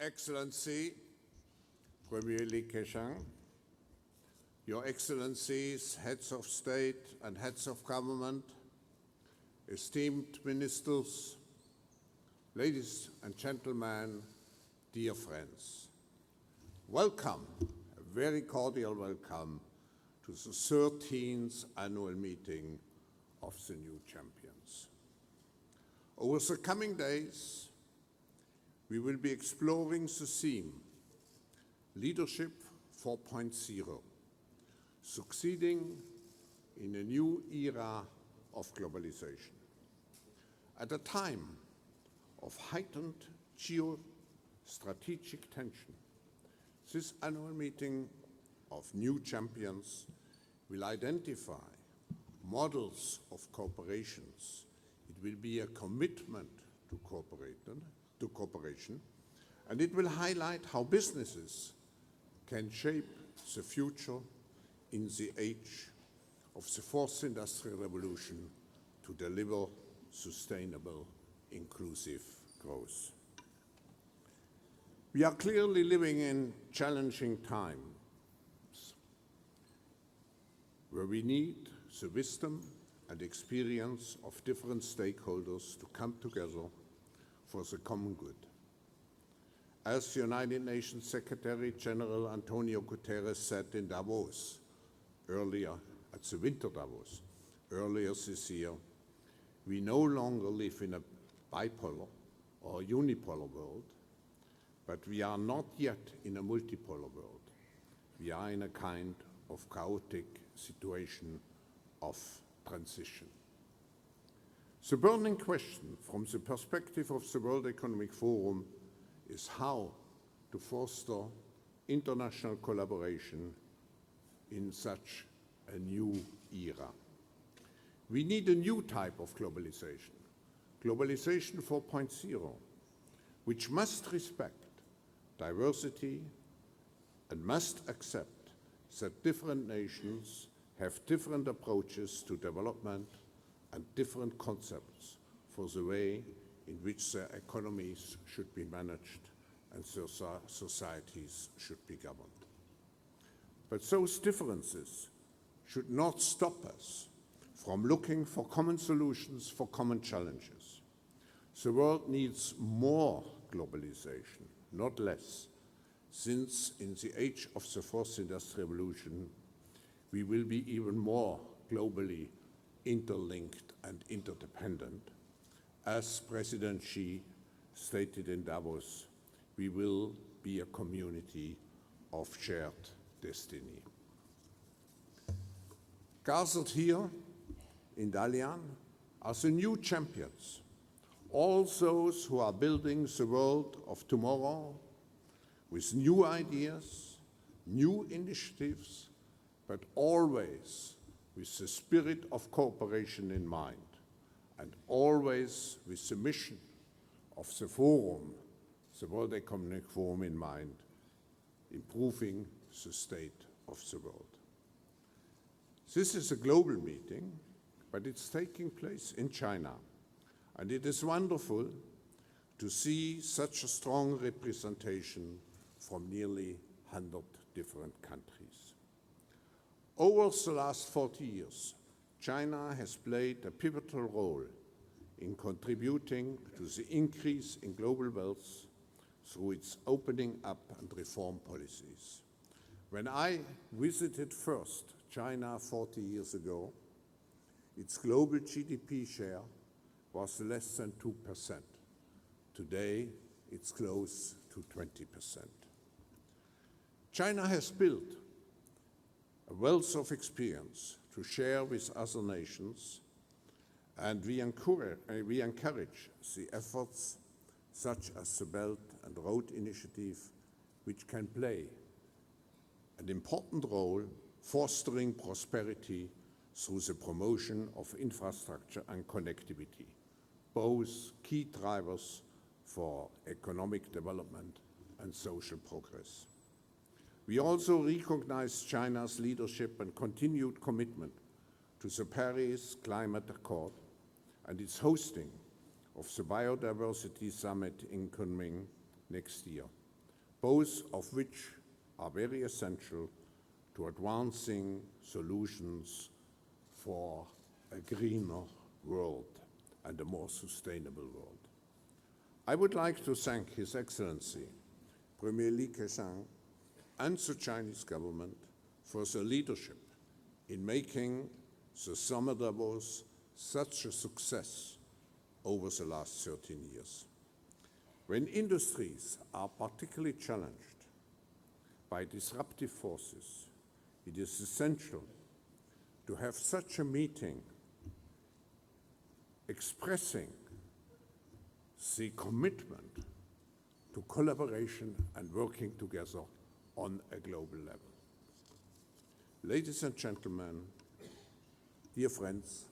Excellency, Premier Keqiang, Your Excellencies, heads of state and heads of government, esteemed ministers, ladies and gentlemen, dear friends, welcome, a very cordial welcome to the 13th annual meeting of the New Champions. Over the coming days, we will be exploring the theme Leadership 4.0, succeeding in a new era of globalization. At a time of heightened geostrategic tension, this annual meeting of New Champions will identify models of cooperations. It will be a commitment to cooperation, and it will highlight how businesses can shape the future in the age of the fourth industrial revolution to deliver sustainable, inclusive growth. We are clearly living in challenging times where we need the wisdom and experience of different stakeholders to come together for the common good. As the United Nations Secretary General Antonio Guterres said in Davos earlier, at the Winter Davos, earlier this year, we no longer live in a bipolar or unipolar world, but we are not yet in a multipolar world. We are in a kind of chaotic situation of transition. The burning question from the perspective of the World Economic Forum is how to foster international collaboration in such a new era. We need a new type of globalization, globalization 4.0, which must respect diversity and must accept that different nations have different approaches to development and different concepts for the way in which their economies should be managed and their societies should be governed. But those differences should not stop us from looking for common solutions for common challenges. The world needs more globalization, not less, since in the age of the fourth industrial revolution, we will be even more globally interlinked and interdependent. As President Xi stated in Davos, we will be a community of shared destiny. Gathered here in Dalian are the new champions, all those who are building the world of tomorrow with new ideas, new initiatives, but always with the spirit of cooperation in mind, and always with the mission of the Forum, the World Economic Forum in mind, improving the state of the world. This is a global meeting, but it's taking place in China, and it is wonderful to see such a strong representation from nearly 100 different countries. Over the last 40 years, China has played a pivotal role in contributing to the increase in global wealth through its opening up and reform policies. When I visited first China 40 years ago, its global GDP share was less than 2%. Today, it's close to 20%. China has built a wealth of experience to share with other nations, and we encourage the efforts such as the Belt and Road Initiative, which can play an important role fostering prosperity through the promotion of infrastructure and connectivity, both key drivers for economic development and social progress. We also recognize China's leadership and continued commitment to the Paris Climate Accord and its hosting of the Biodiversity Summit in Kunming next year. both of which are very essential to advancing solutions for a greener world and a more sustainable world. I would like to thank His Excellency, Premier Li Keqiang, and the Chinese government for their leadership in making the Summer Davos such a success over the last 13 years. When industries are particularly challenged by disruptive forces, it is essential to have such a meeting expressing the commitment to collaboration and working together on a global level. Ladies and gentlemen, dear friends,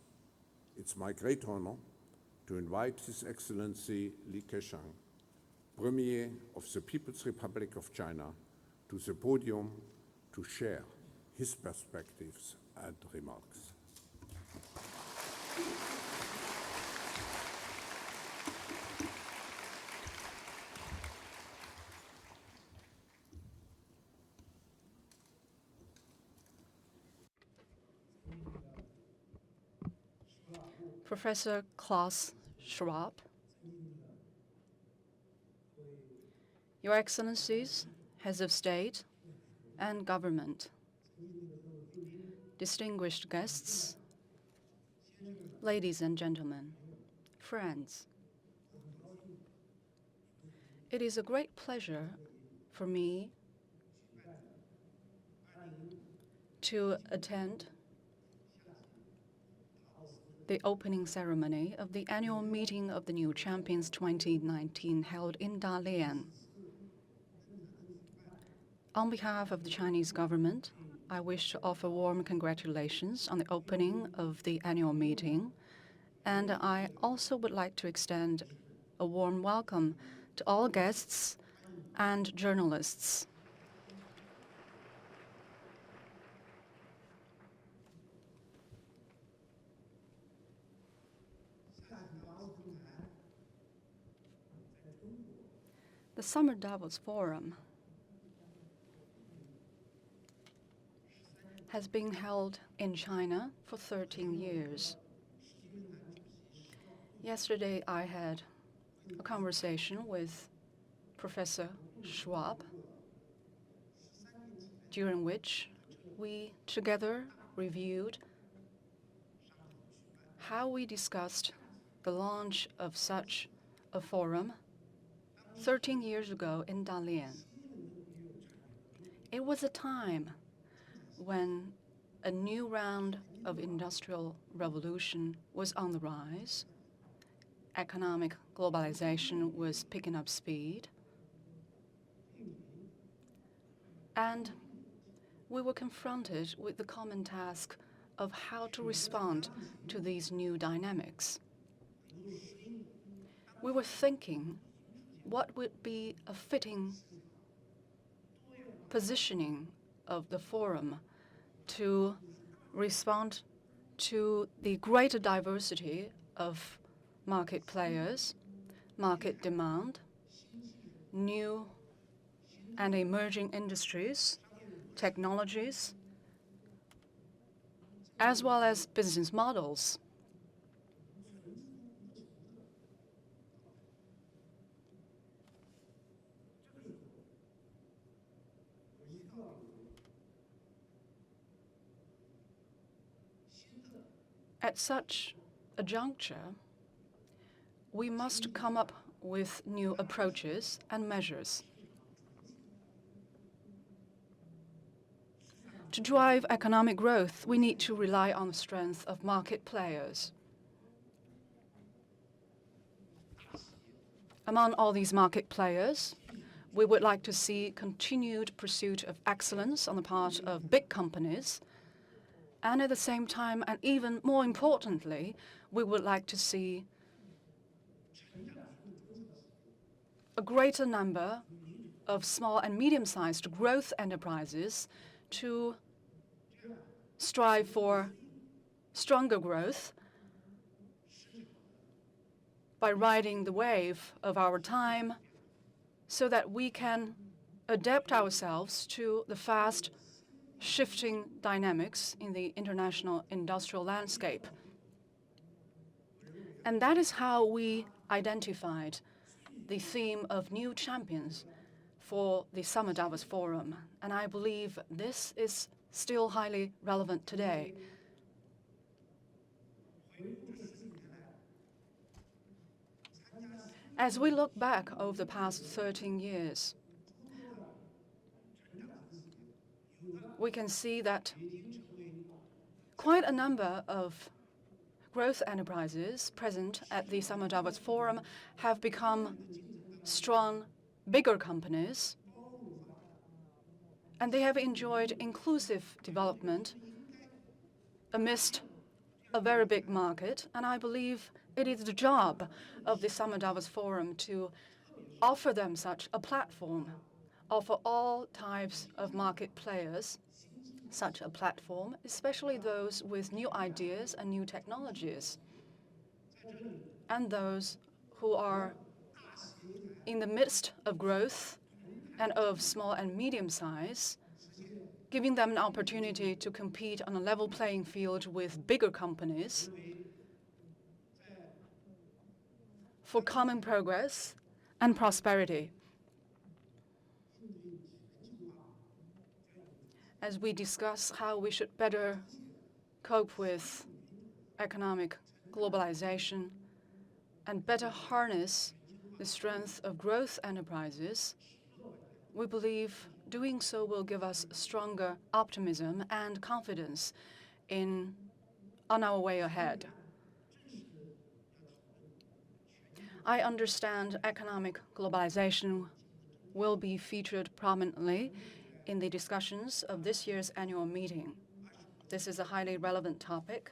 it's my great honor to invite His Excellency Li Keqiang, Premier of the People's Republic of China, to the podium to share his perspectives and remarks. Professor Klaus Schwab, Your Excellencies, Heads of State and Government, distinguished guests, ladies and gentlemen, friends. It is a great pleasure for me to attend the opening ceremony of the annual meeting of the New Champions 2019 held in Dalian. On behalf of the Chinese government, I wish to offer warm congratulations on the opening of the annual meeting, and I also would like to extend a warm welcome to all guests and journalists. The Summer Davos Forum has been held in China for 13 years. Yesterday, I had a conversation with Professor Schwab, during which we together reviewed how we discussed the launch of such a forum 13 years ago in Dalian. It was a time when a new round of industrial revolution was on the rise, economic globalization was picking up speed, and we were confronted with the common task of how to respond to these new dynamics. We were thinking what would be a fitting positioning of the forum to respond to the greater diversity of market players, market demand, new and emerging industries, technologies, as well as business models. At such a juncture, we must come up with new approaches and measures. To drive economic growth, we need to rely on the strength of market players. Among all these market players, we would like to see continued pursuit of excellence on the part of big companies, and at the same time, and even more importantly, we would like to see a greater number of small and medium-sized growth enterprises to strive for stronger growth by riding the wave of our time so that we can adapt ourselves to the fast shifting dynamics in the international industrial landscape. And that is how we identified the theme of new champions for the Summer Davos Forum. And I believe this is still highly relevant today. As we look back over the past 13 years, we can see that quite a number of growth enterprises present at the Summer Davos Forum have become strong, bigger companies, and they have enjoyed inclusive development amidst a very big market. And I believe it is the job of the Summer Davos Forum to offer them such a platform, offer all types of market players such a platform, especially those with new ideas and new technologies, and those who are in the midst of growth and of small and medium size, giving them an opportunity to compete on a level playing field with bigger companies for common progress and prosperity. As we discuss how we should better cope with economic globalization and better harness the strength of growth enterprises, we believe doing so will give us stronger optimism and confidence on our way ahead. I understand economic globalization will be featured prominently in the discussions of this year's annual meeting. This is a highly relevant topic.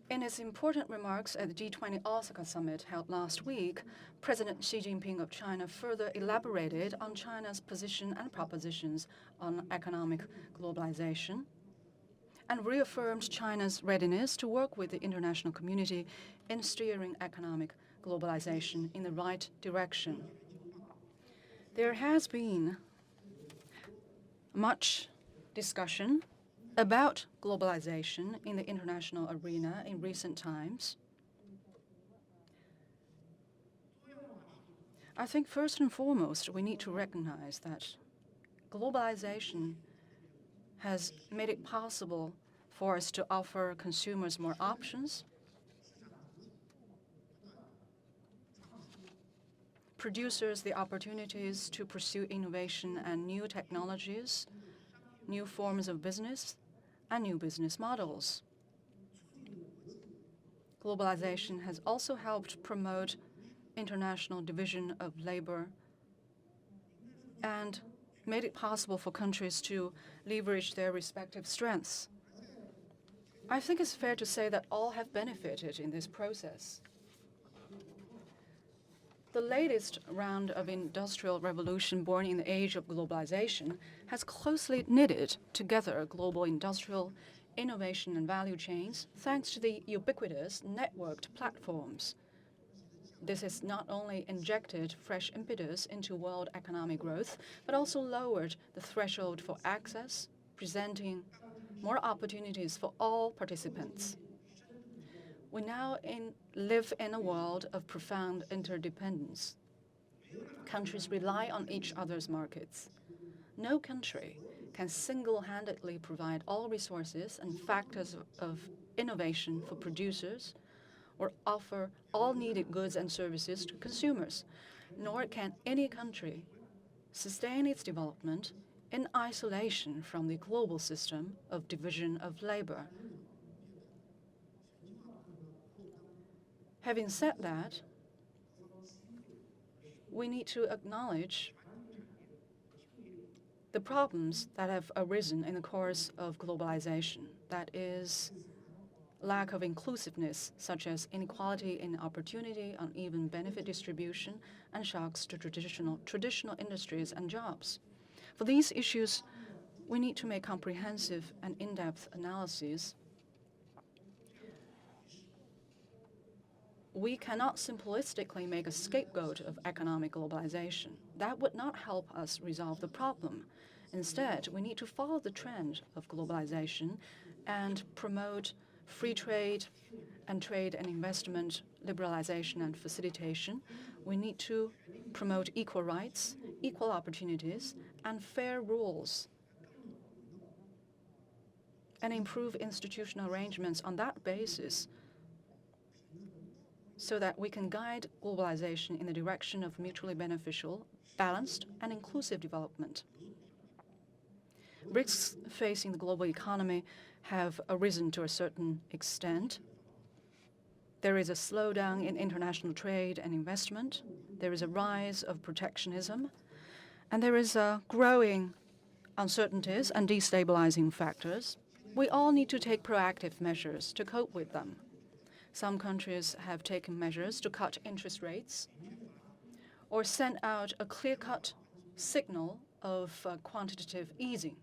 In his important remarks at the G20 Osaka summit held last week, President Xi Jinping of China further elaborated on China's position and propositions on economic globalization and reaffirmed China's readiness to work with the international community in steering economic globalization in the right direction. There has been much discussion about globalization in the international arena in recent times. I think first and foremost, we need to recognize that globalization has made it possible for us to offer consumers more options, producers the opportunities to pursue innovation and new technologies, new forms of business, and new business models. Globalization has also helped promote international division of labor and made it possible for countries to leverage their respective strengths. I think it's fair to say that all have benefited in this process. The latest round of industrial revolution born in the age of globalization has closely knitted together global industrial innovation and value chains thanks to the ubiquitous networked platforms. This has not only injected fresh impetus into world economic growth, but also lowered the threshold for access, presenting more opportunities for all participants. We now live in a world of profound interdependence. Countries rely on each other's markets. No country can single-handedly provide all resources and factors of innovation for producers or offer all needed goods and services to consumers, nor can any country sustain its development in isolation from the global system of division of labor. Having said that, we need to acknowledge the problems that have arisen in the course of globalization. That is, lack of inclusiveness, such as inequality in opportunity, uneven benefit distribution, and shocks to traditional industries and jobs. For these issues, we need to make comprehensive and in-depth analyses. we cannot simplistically make a scapegoat of economic globalization. That would not help us resolve the problem. Instead, we need to follow the trend of globalization and promote free trade and trade and investment liberalization and facilitation. We need to promote equal rights, equal opportunities, and fair rules, and improve institutional arrangements on that basis so that we can guide globalization in the direction of mutually beneficial, balanced, and inclusive development. Risks facing the global economy have arisen to a certain extent. There is a slowdown in international trade and investment. There is a rise of protectionism. And there is a growing uncertainties and destabilizing factors. We all need to take proactive measures to cope with them. Some countries have taken measures to cut interest rates or send out a clear-cut signal of quantitative easing.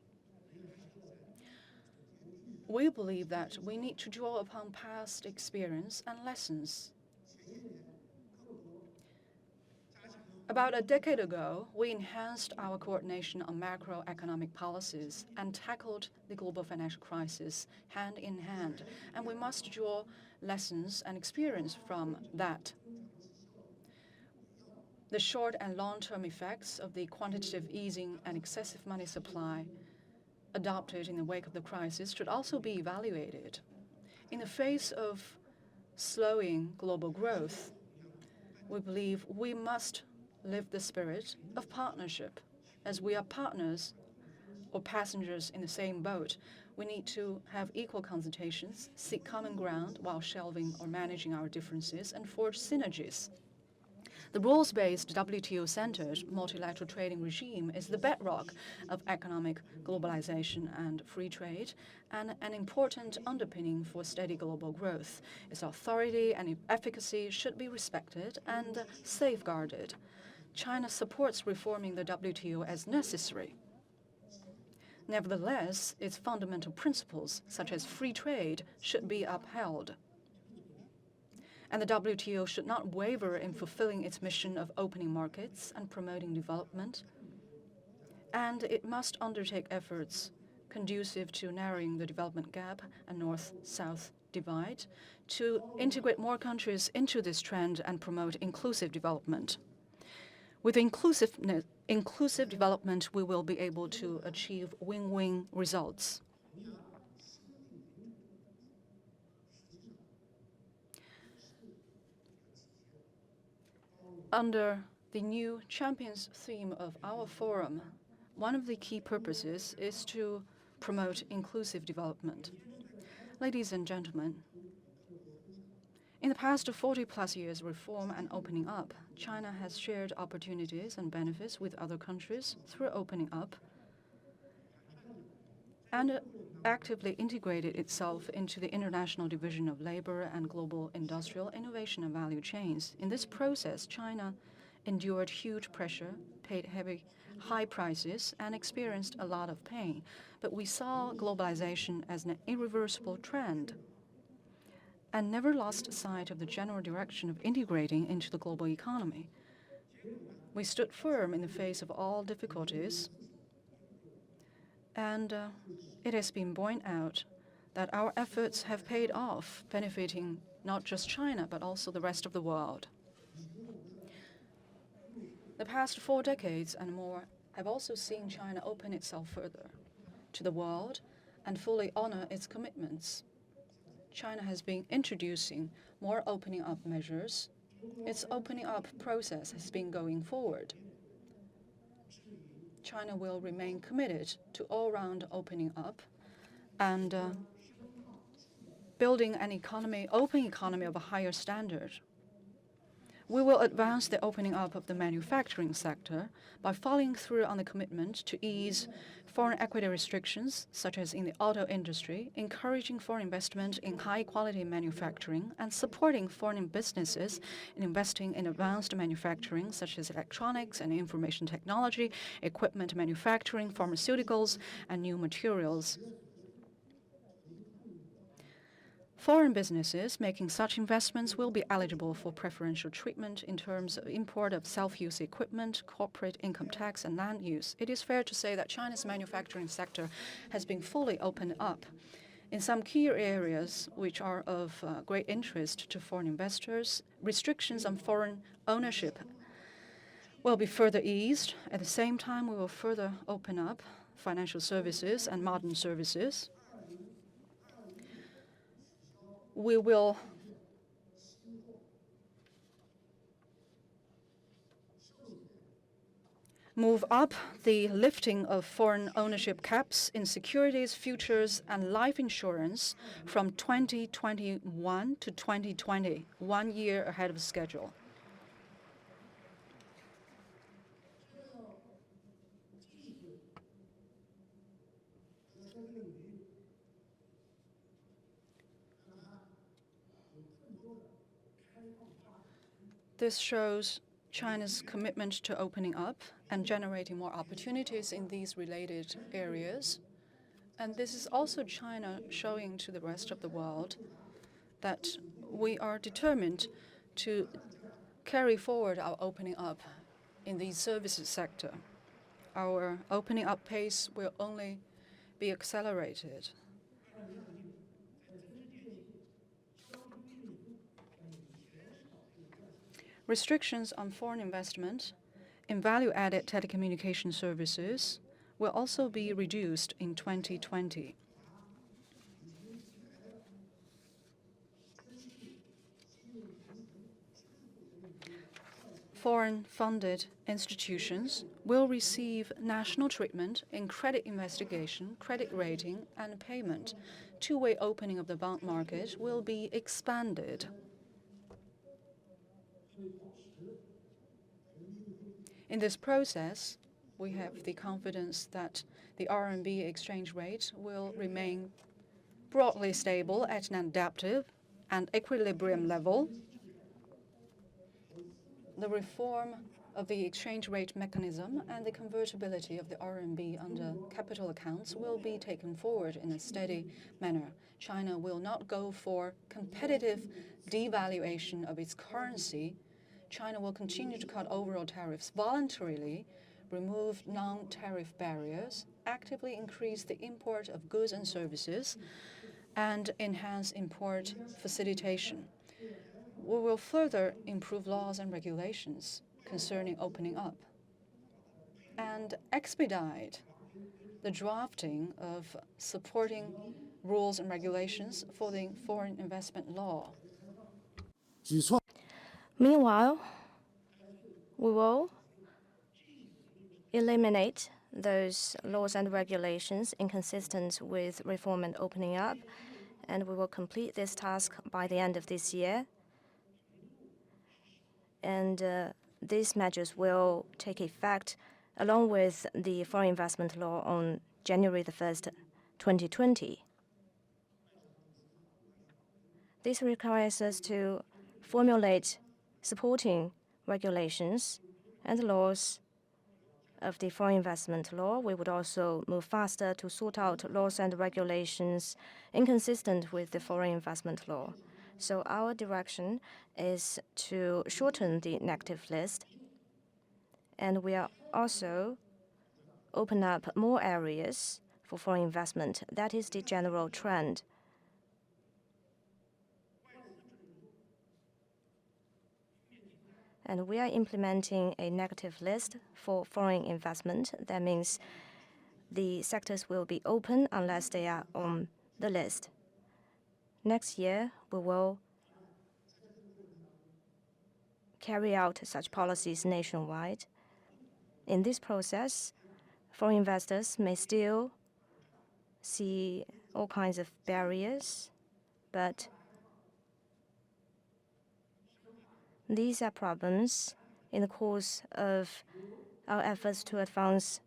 We believe that we need to draw upon past experience and lessons. About a decade ago, we enhanced our coordination on macroeconomic policies and tackled the global financial crisis hand in hand, and we must draw lessons and experience from that. The short and long-term effects of the quantitative easing and excessive money supply adopted in the wake of the crisis should also be evaluated. In the face of slowing global growth, we believe we must live the spirit of partnership. As we are partners or passengers in the same boat, we need to have equal consultations, seek common ground while shelving or managing our differences, and forge synergies. The rules-based WTO-centered multilateral trading regime is the bedrock of economic globalization and free trade, and an important underpinning for steady global growth. Its authority and efficacy should be respected and safeguarded. China supports reforming the WTO as necessary. Nevertheless, its fundamental principles, such as free trade, should be upheld. And the WTO should not waver in fulfilling its mission of opening markets and promoting development. And it must undertake efforts conducive to narrowing the development gap and north-south divide, to integrate more countries into this trend and promote inclusive development. With inclusive development, we will be able to achieve win-win results. Under the new champions theme of our forum, one of the key purposes is to promote inclusive development. Ladies and gentlemen, in the past 40-plus years of reform and opening up, China has shared opportunities and benefits with other countries through opening up and actively integrated itself into the international division of labor and global industrial innovation and value chains. In this process, China endured huge pressure, paid high prices, and experienced a lot of pain. But we saw globalization as an irreversible trend and never lost sight of the general direction of integrating into the global economy. We stood firm in the face of all difficulties, and it has been borne out that our efforts have paid off, benefiting not just China, but also the rest of the world. The past 4 decades and more have also seen China open itself further to the world and fully honor its commitments. China has been introducing more opening up measures. Its opening up process has been going forward. China will remain committed to all-round opening up and building an open economy of a higher standard. We will advance the opening up of the manufacturing sector by following through on the commitment to ease foreign equity restrictions, such as in the auto industry, encouraging foreign investment in high-quality manufacturing, and supporting foreign businesses in investing in advanced manufacturing, such as electronics and information technology, equipment manufacturing, pharmaceuticals, and new materials. Foreign businesses making such investments will be eligible for preferential treatment in terms of import of self-use equipment, corporate income tax, and land use. It is fair to say that China's manufacturing sector has been fully opened up. In some key areas which are of great interest to foreign investors, restrictions on foreign ownership will be further eased. At the same time, we will further open up financial services and modern services. We will move up the lifting of foreign ownership caps in securities, futures, and life insurance from 2021 to 2020, 1 year ahead of schedule. This shows China's commitment to opening up and generating more opportunities in these related areas. And this is also China showing to the rest of the world that we are determined to carry forward our opening up in the services sector. Our opening up pace will only be accelerated. Restrictions on foreign investment in value-added telecommunication services will also be reduced in 2020. Foreign-funded institutions will receive national treatment in credit investigation, credit rating, and payment. Two-way opening of the bond market will be expanded. In this process, we have the confidence that the RMB exchange rate will remain broadly stable at an adaptive and equilibrium level. The reform of the exchange rate mechanism and the convertibility of the RMB under capital accounts will be taken forward in a steady manner. China will not go for competitive devaluation of its currency. China will continue to cut overall tariffs voluntarily, remove non-tariff barriers, actively increase the import of goods and services, and enhance import facilitation. We will further improve laws and regulations concerning opening up and expedite the drafting of supporting rules and regulations for the foreign investment law. Meanwhile, we will eliminate those laws and regulations inconsistent with reform and opening up, and we will complete this task by the end of this year. And these measures will take effect along with the foreign investment law on January the 1st, 2020. This requires us to formulate supporting regulations and laws of the foreign investment law. We would also move faster to sort out laws and regulations inconsistent with the foreign investment law. So our direction is to shorten the negative list, and we are also open up more areas for foreign investment. That is the general trend. And we are implementing a negative list for foreign investment. That means the sectors will be open unless they are on the list. Next year, we will carry out such policies nationwide. In this process, foreign investors may still see all kinds of barriers, but these are problems in the course of our efforts to advance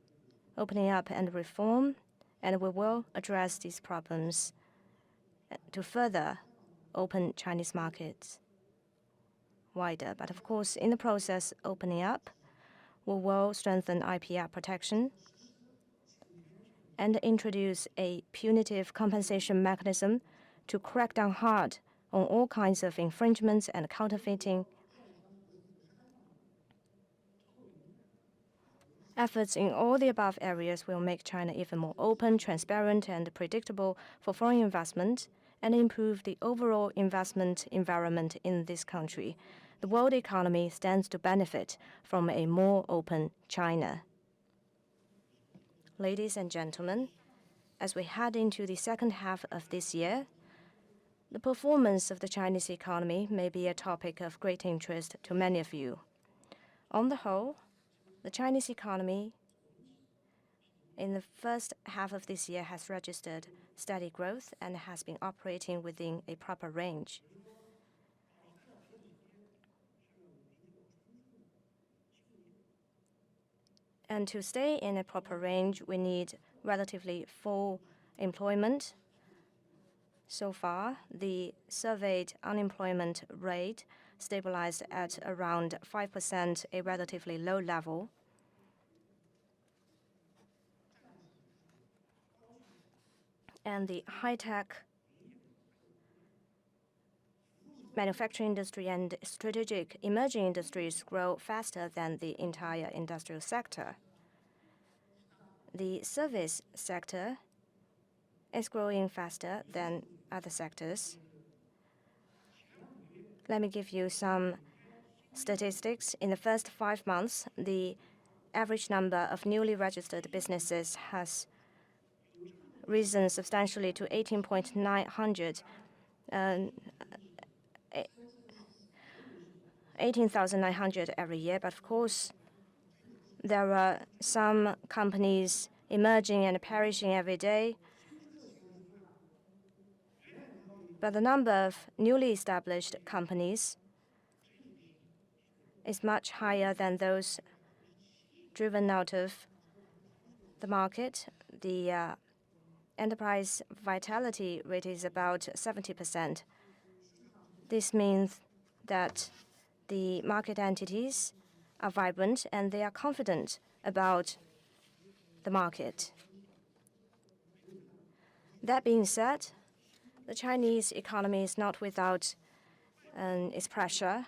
opening up and reform, and we will address these problems to further open Chinese markets wider. But of course, in the process opening up, we will strengthen IPR protection and introduce a punitive compensation mechanism to crack down hard on all kinds of infringements and counterfeiting. Efforts in all the above areas will make China even more open, transparent, and predictable for foreign investment and improve the overall investment environment in this country. The world economy stands to benefit from a more open China. Ladies and gentlemen, as we head into the second half of this year, the performance of the Chinese economy may be a topic of great interest to many of you. On the whole, the Chinese economy in the first half of this year has registered steady growth and has been operating within a proper range. And to stay in a proper range, we need relatively full employment. So far, the surveyed unemployment rate stabilized at around 5%, a relatively low level. And the high-tech manufacturing industry and strategic emerging industries grow faster than the entire industrial sector. The service sector is growing faster than other sectors. Let me give you some statistics. In the first 5 months, the average number of newly registered businesses has risen substantially to 18,900 every year. But of course, there are some companies emerging and perishing every day. But the number of newly established companies is much higher than those driven out of the market. The enterprise vitality rate is about 70%. This means that the market entities are vibrant and they are confident about the market. That being said, the Chinese economy is not without its pressure,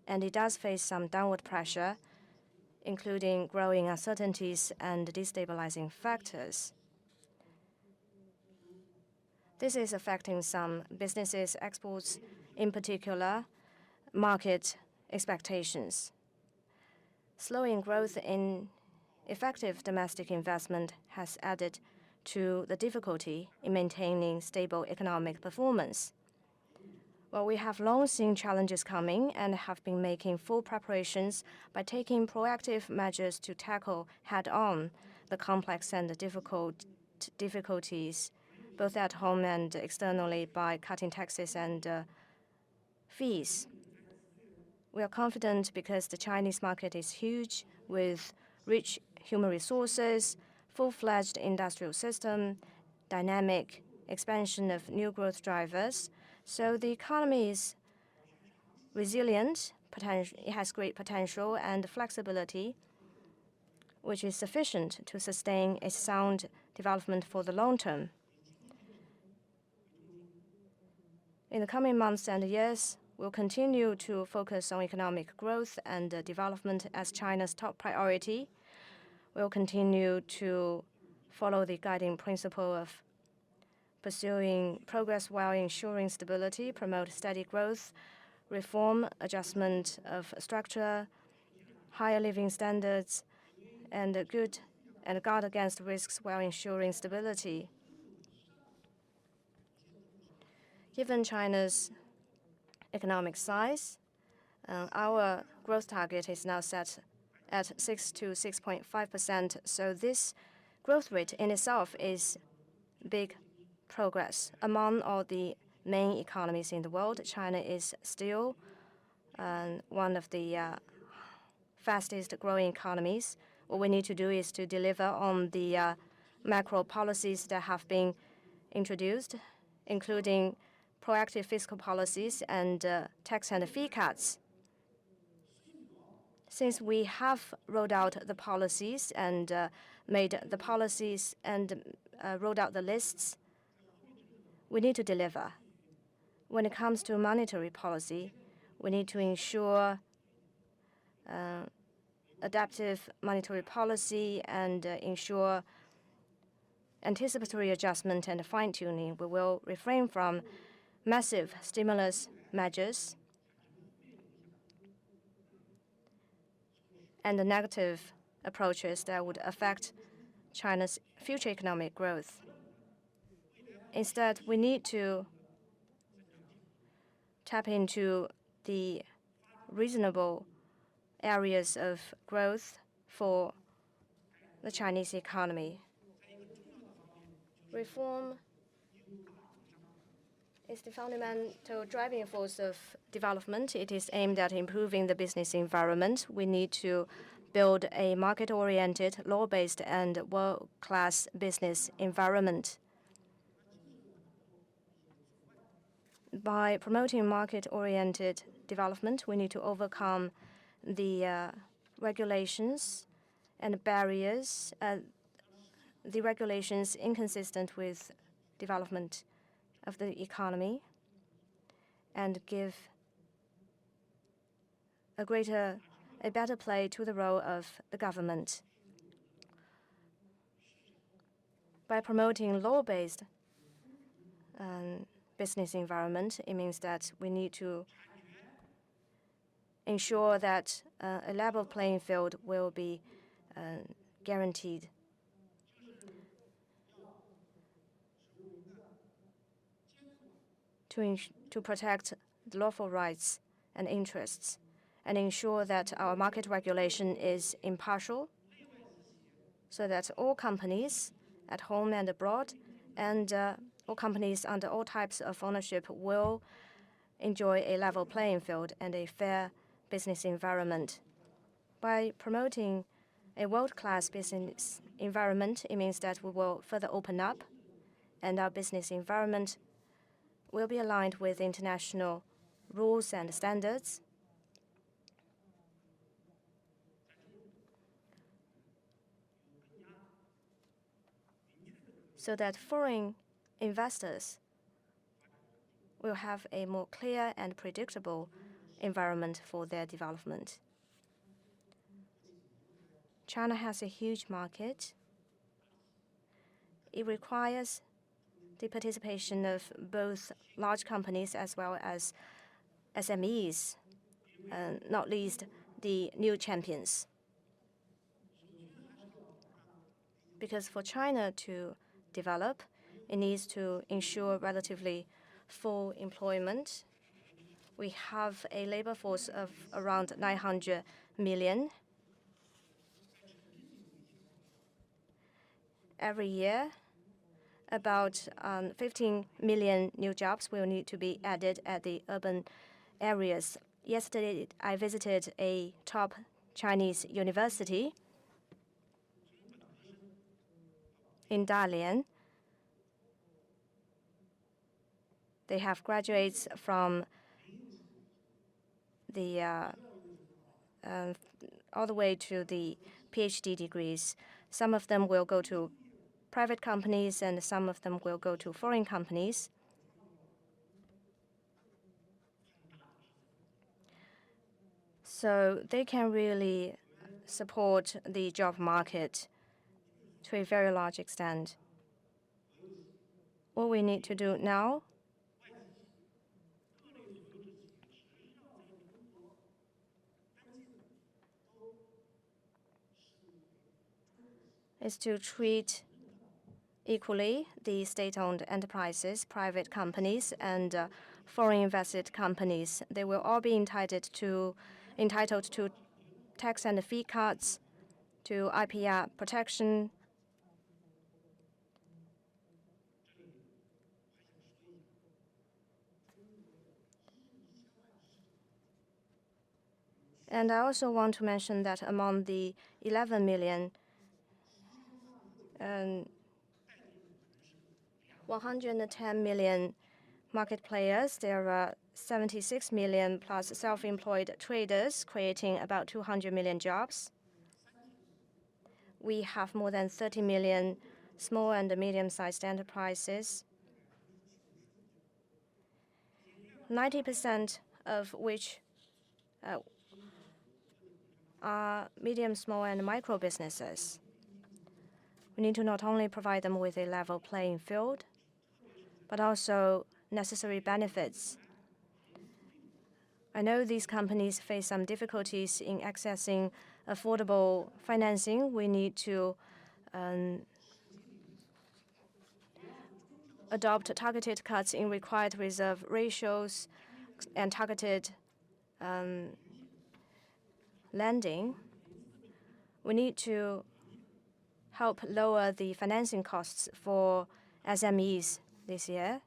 and it does face some downward pressure, including growing uncertainties and destabilizing factors. This is affecting some businesses, exports in particular, market expectations. Slowing growth in effective domestic investment has added to the difficulty in maintaining stable economic performance. Well, we have long seen challenges coming and have been making full preparations by taking proactive measures to tackle head-on the complex and difficulties, both at home and externally, by cutting taxes and fees. We are confident because the Chinese market is huge, with rich human resources, full-fledged industrial system, dynamic expansion of new growth drivers. So the economy is resilient, it has great potential and flexibility, which is sufficient to sustain a sound development for the long term. In the coming months and years, we'll continue to focus on economic growth and development as China's top priority. We'll continue to follow the guiding principle of pursuing progress while ensuring stability, promote steady growth, reform, adjustment of structure, higher living standards, and guard against risks while ensuring stability. Given China's economic size, our growth target is now set at 6 to 6.5%. So this growth rate in itself is big progress. Among all the main economies in the world, China is still one of the fastest growing economies. What we need to do is to deliver on the macro policies that have been introduced, including proactive fiscal policies and tax and fee cuts. Since we have rolled out the policies and made the policies and rolled out the lists, we need to deliver. When it comes to monetary policy, we need to ensure adaptive monetary policy and ensure anticipatory adjustment and fine-tuning. We will refrain from massive stimulus measures and the negative approaches that would affect China's future economic growth. Instead, we need to tap into the reasonable areas of growth for the Chinese economy. Reform is the fundamental driving force of development. It is aimed at improving the business environment. We need to build a market-oriented, law-based, and world-class business environment. By promoting market-oriented development, we need to overcome the regulations and barriers, the regulations inconsistent with development of the economy, and give a better play to the role of the government. By promoting law-based business environment, it means that we need to ensure that a level playing field will be guaranteed. To protect the lawful rights and interests and ensure that our market regulation is impartial so that all companies at home and abroad and all companies under all types of ownership will enjoy a level playing field and a fair business environment. By promoting a world-class business environment, it means that we will further open up and our business environment will be aligned with international rules and standards. So that foreign investors will have a more clear and predictable environment for their development. China has a huge market. It requires the participation of both large companies as well as SMEs, not least the new champions. Because for China to develop, it needs to ensure relatively full employment. We have a labor force of around 900 million. Every year, about 15 million new jobs will need to be added at the urban areas. Yesterday, I visited a top Chinese university in Dalian. They have graduates from the all the way to the PhD degrees. Some of them will go to private companies and some of them will go to foreign companies. So they can really support the job market to a very large extent. What we need to do now is to treat equally the state-owned enterprises, private companies, and foreign invested companies. They will all be entitled to tax and fee cuts, to IPR protection. And I also want to mention that among the 11 million 110 million market players, there are 76 million plus self-employed traders, creating about 200 million jobs. We have more than 30 million small and medium-sized enterprises. 90% of which are medium, small, and micro businesses. We need to not only provide them with a level playing field, but also necessary benefits. I know these companies face some difficulties in accessing affordable financing. We need to adopt targeted cuts in required reserve ratios and targeted lending. We need to help lower the financing costs for SMEs this year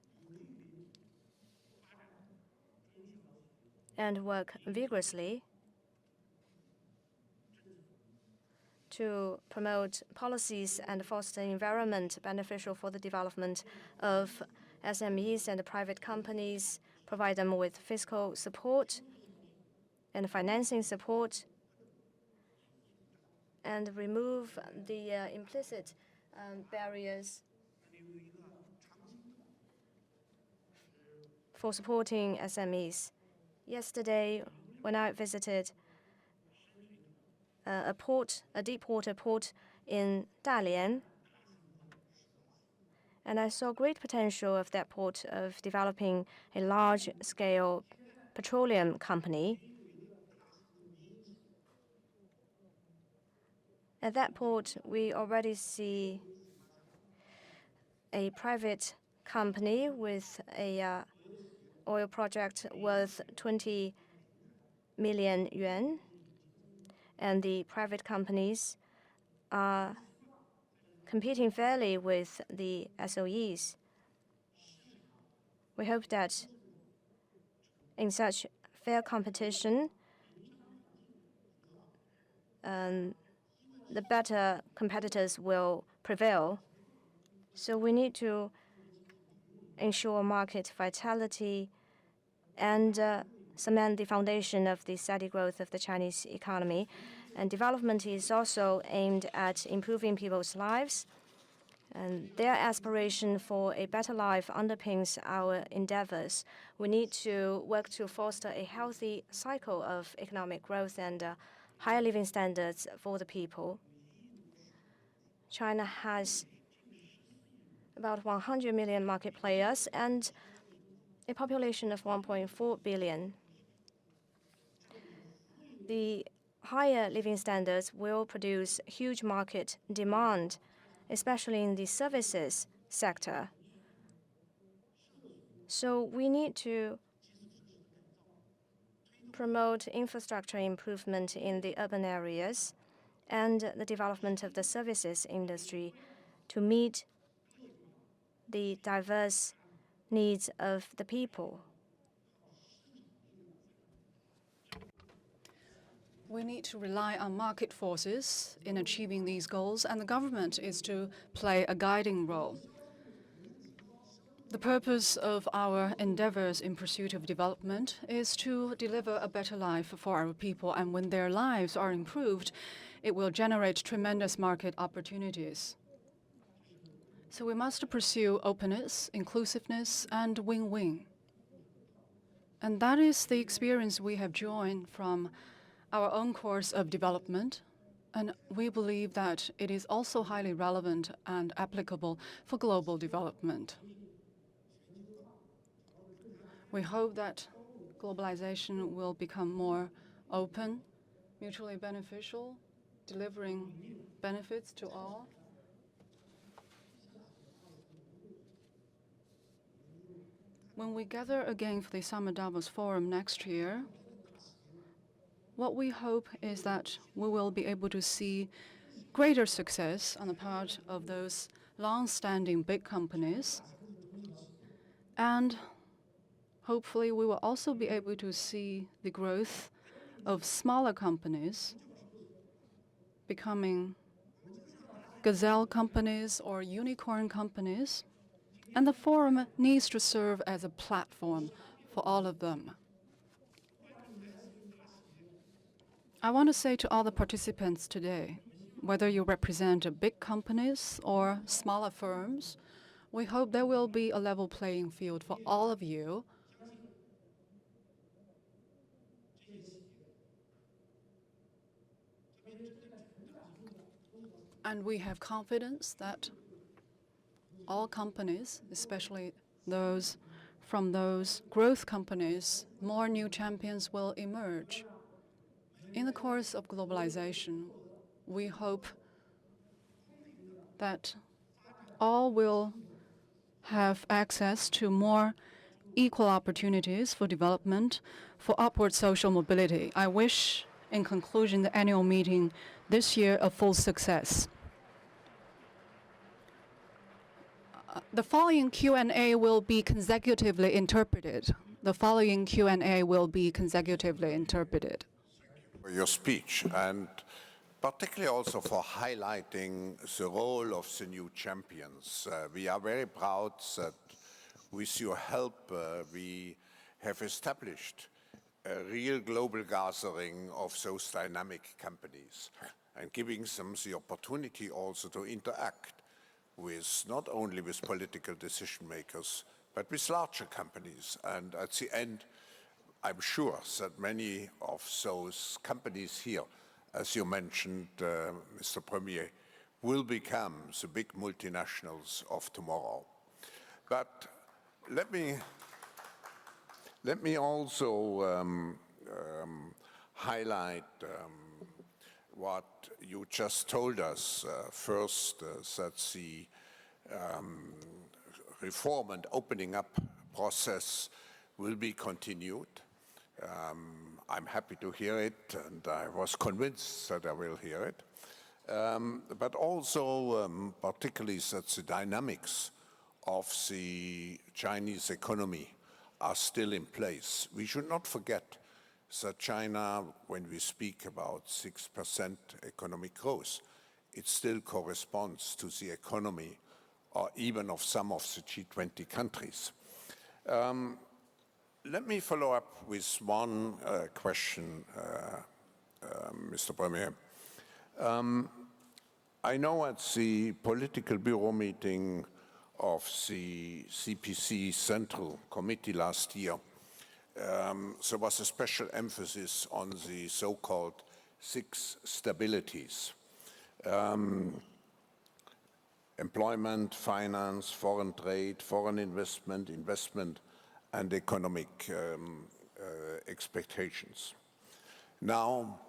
and work vigorously to promote policies and foster an environment beneficial for the development of SMEs and private companies, provide them with fiscal support and financing support, and remove the implicit barriers for supporting SMEs. Yesterday, when I visited a deep water port in Dalian, and I saw great potential of that port of developing a large-scale petroleum company. At that port, we already see a private company with a oil project worth 20 million yuan, and the private companies are competing fairly with the SOEs. We hope that in such fair competition, the better competitors will prevail. So we need to ensure market vitality and cement the foundation of the steady growth of the Chinese economy. And development is also aimed at improving people's lives. And their aspiration for a better life underpins our endeavors. We need to work to foster a healthy cycle of economic growth and higher living standards for the people. China has about 100 million market players and a population of 1.4 billion. The higher living standards will produce huge market demand, especially in the services sector. So we need to promote infrastructure improvement in the urban areas and the development of the services industry to meet the diverse needs of the people. We need to rely on market forces in achieving these goals, and the government is to play a guiding role. The purpose of our endeavors in pursuit of development is to deliver a better life for our people, and when their lives are improved, it will generate tremendous market opportunities. So we must pursue openness, inclusiveness, and win-win. And that is the experience we have drawn from our own course of development, and we believe that it is also highly relevant and applicable for global development. We hope that globalization will become more open, mutually beneficial, delivering benefits to all. When we gather again for the Summer Davos Forum next year, what we hope is that we will be able to see greater success on the part of those long-standing big companies, and hopefully we will also be able to see the growth of smaller companies becoming gazelle companies or unicorn companies, and the forum needs to serve as a platform for all of them. I want to say to all the participants today, whether you represent big companies or smaller firms, we hope there will be a level playing field for all of you And we have confidence that all companies, especially those from those growth companies, more new champions will emerge. In the course of globalization, we hope that all will have access to more equal opportunities for development, for upward social mobility. I wish, in conclusion, the annual meeting this year a full success. The following Q&A will be consecutively interpreted. The following Q&A will be consecutively interpreted. For your speech, and particularly also for highlighting the role of the new champions. We are very proud that with your help we have established a real global gathering of those dynamic companies and giving them the opportunity also to interact with not only with political decision makers, but with larger companies. And at the end, I'm sure that many of those companies here, as you mentioned, Mr. Premier, will become the big multinationals of tomorrow. But let me also highlight what you just told us. First, that the reform and opening up process will be continued. I'm happy to hear it, and I was convinced that I will hear it. But also, particularly that the dynamics of the Chinese economy are still in place. We should not forget that China, when we speak about 6% economic growth, it still corresponds to the economy or even of some of the G20 countries. Let me follow up with one question, Mr. Premier. I know at the political bureau meeting of the CPC Central Committee last year, there was a special emphasis on the so-called 6 stabilities. Employment, finance, foreign trade, foreign investment, and economic expectations. Now,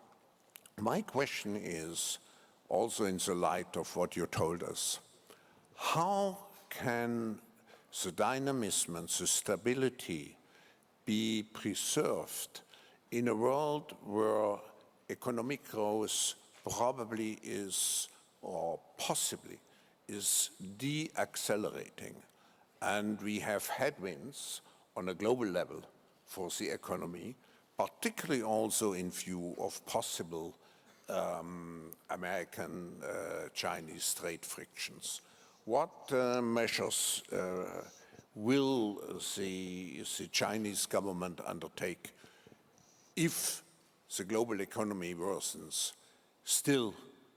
my question is, also in the light of what you told us, how can the dynamism and the stability be preserved in a world where economic growth probably is, or possibly, is de-accelerating, and we have headwinds on a global level for the economy, particularly also in view of possible American-Chinese trade frictions? What measures will the Chinese government undertake if the global economy worsens, still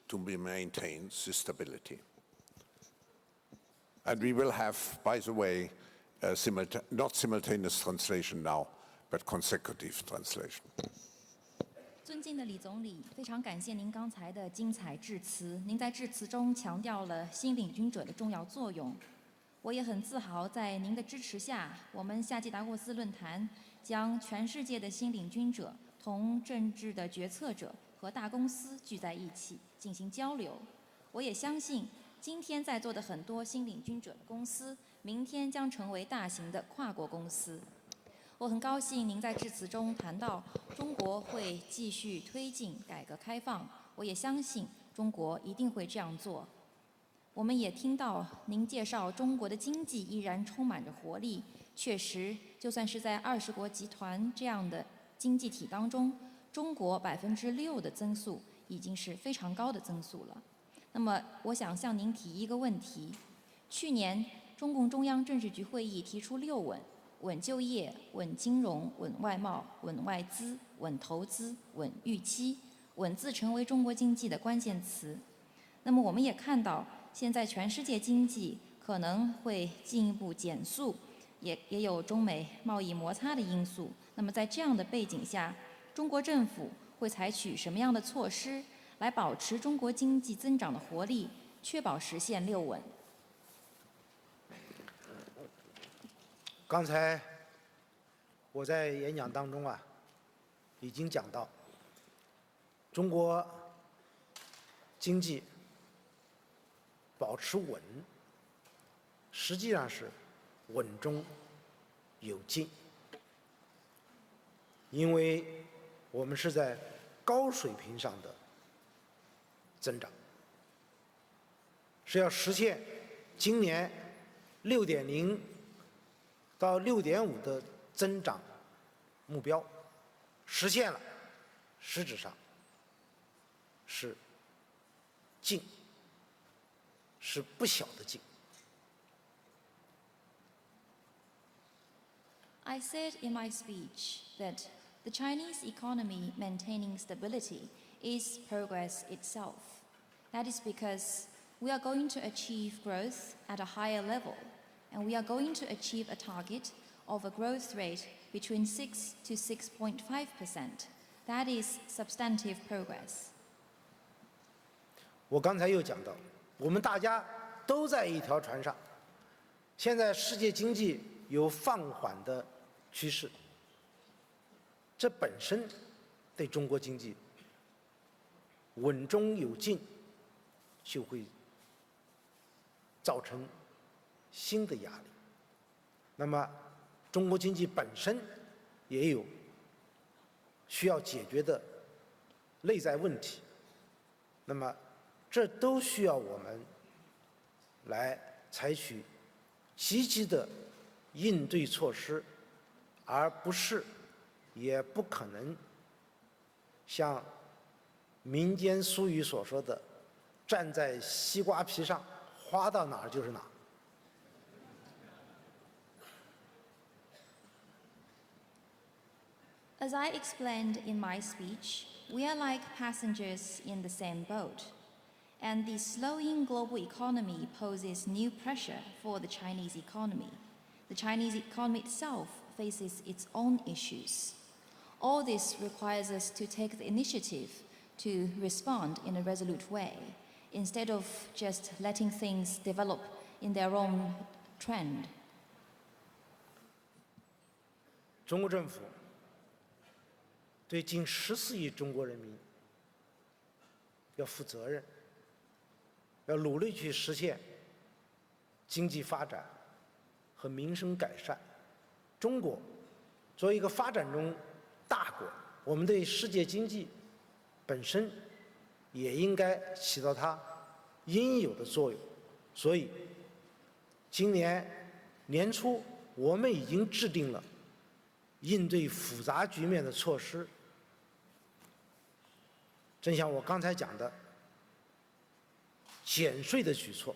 to be maintained the stability? And we will have, by the way, not simultaneous translation now, but consecutive translation. 尊敬的李总理，非常感谢您刚才的精彩致辞。您在致辞中强调了新领军者的重要作用。我也很自豪，在您的支持下，我们夏季达沃斯论坛将全世界的新领军者同政治的决策者和大公司聚在一起进行交流。我也相信，今天在座的很多新领军者的公司，明天将成为大型的跨国公司。我很高兴您在致辞中谈到中国会继续推进改革开放，我也相信中国一定会这样做。我们也听到您介绍中国的经济依然充满着活力，确实，就算是在20国集团这样的经济体当中，中国6%的增速已经是非常高的增速了。那么，我想向您提一个问题：去年中共中央政治局会议提出6稳。稳就业、稳金融、稳外贸、稳外资、稳投资、稳预期，稳字成为中国经济的关键词。那么我们也看到，现在全世界经济可能会进一步减速，也有中美贸易摩擦的因素。那么在这样的背景下，中国政府会采取什么样的措施来保持中国经济增长的活力，确保实现6稳？刚才我在演讲当中已经讲到，中国经济保持稳，实际上是稳中有进，因为我们是在高水平上的增长，是要实现今年6.0到6.5的增长目标，实现了，实质上是进，是不小的进。I said in my speech that the Chinese economy maintaining stability is progress itself. That is because we are going to achieve growth at a higher level, and we are going to achieve a target of a growth rate between 6 to 6.5%. That is substantive progress. 我刚才又讲到，我们大家都在一条船上，现在世界经济有放缓的趋势，这本身对中国经济稳中有进就会造成新的压力。那么中国经济本身也有需要解决的内在问题，那么这都需要我们来采取积极的应对措施，而不是也不可能像民间俗语所说的站在西瓜皮上，花到哪儿就是哪儿。As I explained in my speech, we are like passengers in the same boat, and the slowing global economy poses new pressure for the Chinese economy. The Chinese economy itself faces its own issues. All this requires us to take the initiative to respond in a resolute way, instead of just letting things develop in their own trend. 中国政府对近14亿中国人民要负责任，要努力去实现经济发展和民生改善。中国作为一个发展中大国，我们对世界经济本身也应该起到它应有的作用。所以，今年年初我们已经制定了应对复杂局面的措施。正像我刚才讲的，减税的举措，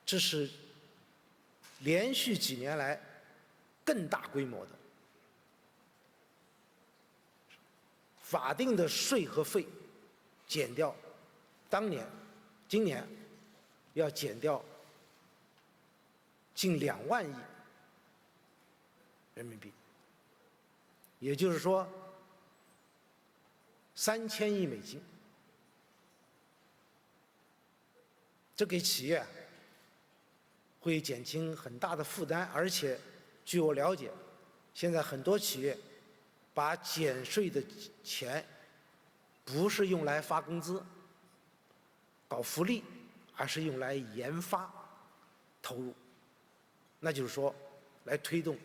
这是连续几年来更大规模的。法定的税和费减掉，今年要减掉近2万亿人民币，也就是说3000亿美金。这给企业会减轻很大的负担，而且据我了解，现在很多企业把减税的钱不是用来发工资、搞福利，而是用来研发投入，那就是说来推动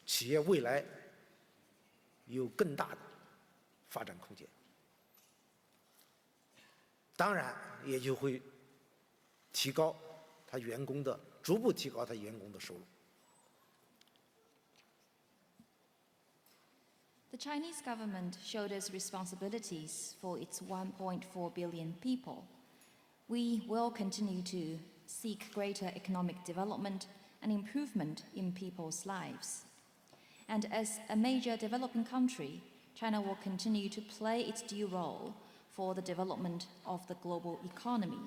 企业未来有更大的发展空间，当然也就会提高他员工的，逐步提高他员工的收入。The Chinese government showed us responsibilities for its 1.4 billion people. We will continue to seek greater economic development and improvement in people's lives. And as a major developing country, China will continue to play its due role for the development of the global economy.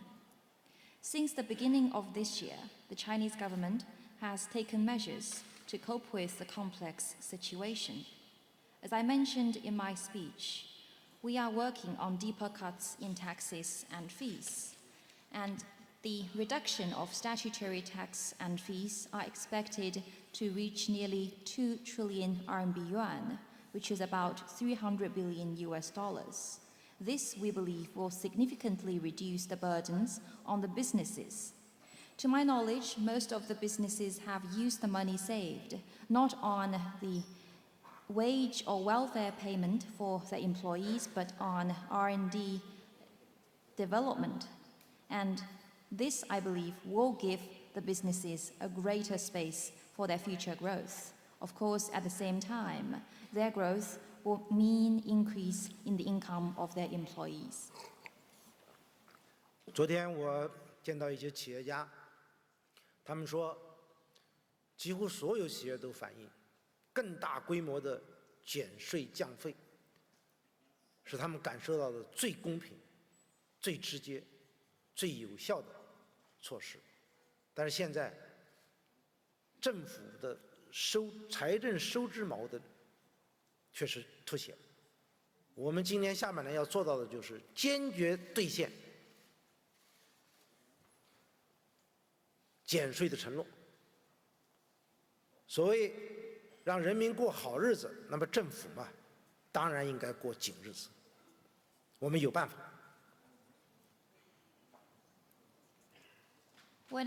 Since the beginning of this year, the Chinese government has taken measures to cope with the complex situation. As I mentioned in my speech, we are working on deeper cuts in taxes and fees. And the reduction of statutory tax and fees are expected to reach nearly 2 trillion RMB yuan, which is about 300 billion US dollars. This, we believe, will significantly reduce the burdens on the businesses. To my knowledge, most of the businesses have used the money saved, not on the wage or welfare payment for their employees, but on R&D development. And this, I believe, will give the businesses a greater space for their future growth. Of course, at the same time, their growth will mean increase in the income of their employees. 昨天我见到一些企业家，他们说，几乎所有企业都反映，更大规模的减税降费，是他们感受到的最公平、最直接、最有效的措施。但是现在，政府的财政收支矛盾确实凸显。我们今年下半年要做到的就是坚决兑现减税的承诺。所谓让人民过好日子，那么政府嘛，当然应该过紧日子。我们有办法。When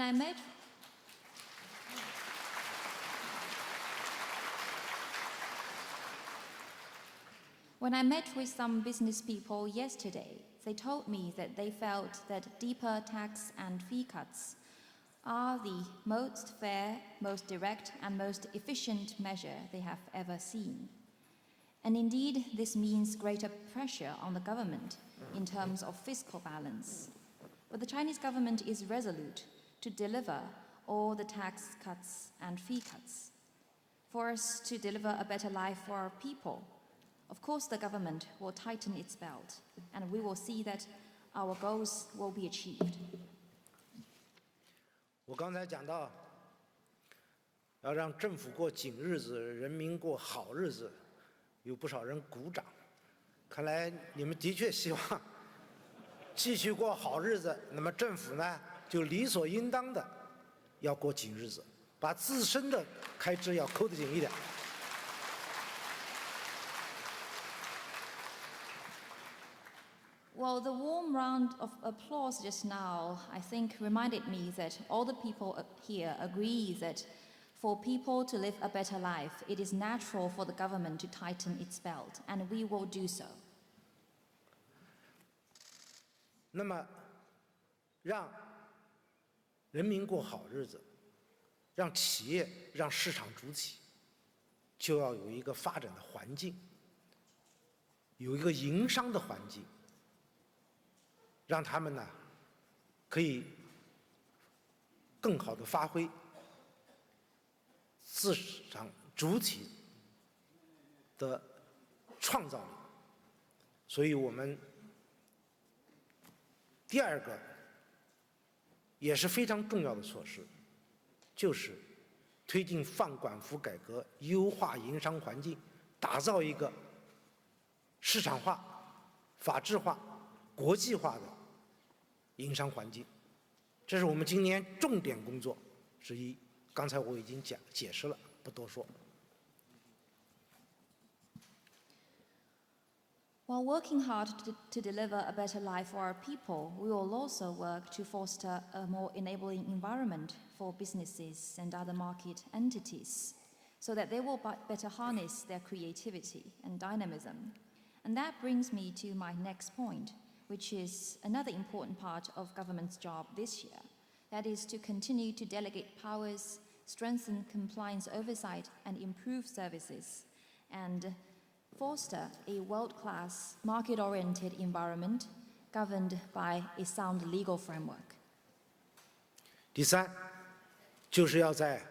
I met with some business people yesterday, they told me that they felt that deeper tax and fee cuts are the most fair, most direct, and most efficient measure they have ever seen. And indeed, this means greater pressure on the government in terms of fiscal balance. But the Chinese government is resolute to deliver all the tax cuts and fee cuts. For us to deliver a better life for our people, of course the government will tighten its belt, and we will see that our goals will be achieved. 我刚才讲到，要让政府过紧日子，人民过好日子，有不少人鼓掌。看来你们的确希望继续过好日子，那么政府呢，就理所应当的要过紧日子，把自身的开支要扣得紧一点。Well, the warm round of applause just now, I think, reminded me that all the people here agree that for people to live a better life, it is natural for the government to tighten its belt, and we will do so. 那么，让人民过好日子，让企业、让市场主体，就要有一个发展的环境，有一个营商的环境。让他们呢可以更好的发挥市场主体的创造力。所以我们第二个也是非常重要的措施，就是推进放管服改革，优化营商环境，打造一个市场化、法治化、国际化的营商环境，这是我们今年重点工作之一。刚才我已经解释了，不多说。While working hard to deliver a better life for our people, we will also work to foster a more enabling environment for businesses and other market entities, so that they will better harness their creativity and dynamism. And that brings me to my next point, which is another important part of government's job this year. That is to continue to delegate powers, strengthen compliance oversight, and improve services, and foster a world-class, market-oriented environment governed by a sound legal framework. 第三，就是要在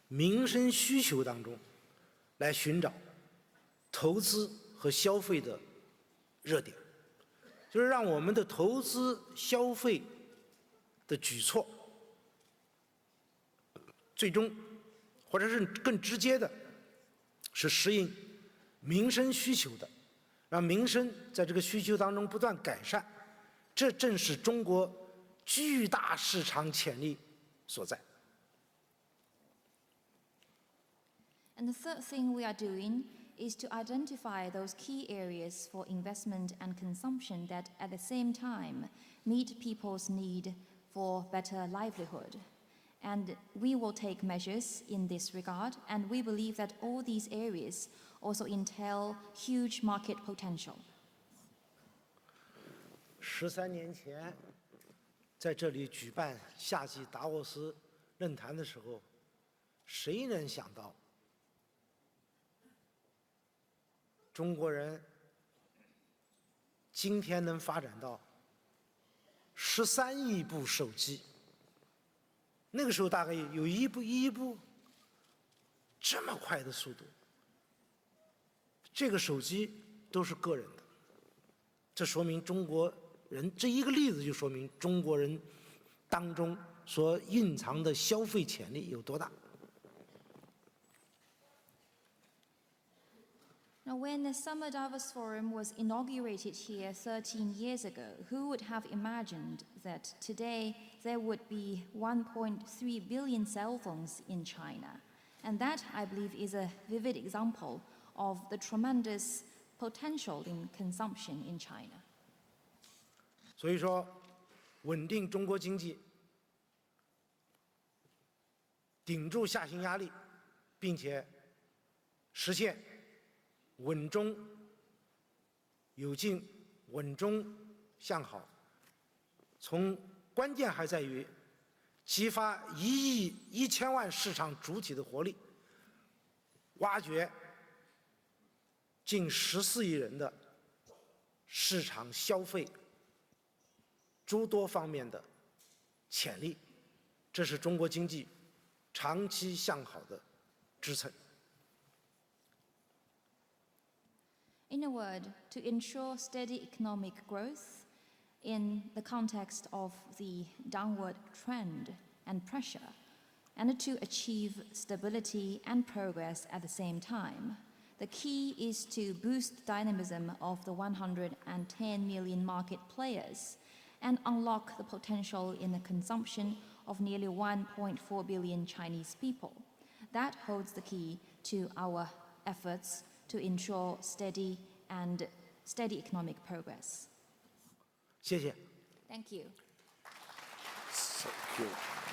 民生需求当中来寻找投资和消费的热点。就是让我们的投资消费的举措，最终或者是更直接的，是适应民生需求的，让民生在这个需求当中不断改善，这正是中国巨大市场潜力所在。And the third thing we are doing is to identify those key areas for investment and consumption that at the same time meet people's need for better livelihood. And we will take measures in this regard, and we believe that all these areas also entail huge market potential. 13年前，在这里举办夏季达沃斯论坛的时候，谁能想到中国人今天能发展到13亿部手机？那个时候大概有一部这么快的速度，这个手机都是个人的，这说明中国人，这一个例子就说明中国人当中所蕴藏的消费潜力有多大。Now, when the Summer Davos Forum was inaugurated here 13 years ago, who would have imagined that today there would be 1.3 billion cell phones in China? And that, I believe, is a vivid example of the tremendous potential in consumption in China. 所以说，稳定中国经济，顶住下行压力，并且实现稳中有进、稳中向好。从关键还在于激发1亿1000万市场主体的活力，挖掘近14亿人的市场消费诸多方面的潜力，这是中国经济长期向好的支撑。In a word, to ensure steady economic growth in the context of the downward trend and pressure, and to achieve stability and progress at the same time, the key is to boost dynamism of the 110 million market players and unlock the potential in the consumption of nearly 1.4 billion Chinese people. That holds the key to our efforts to ensure steady economic progress. 谢谢。 Thank you. Thank you.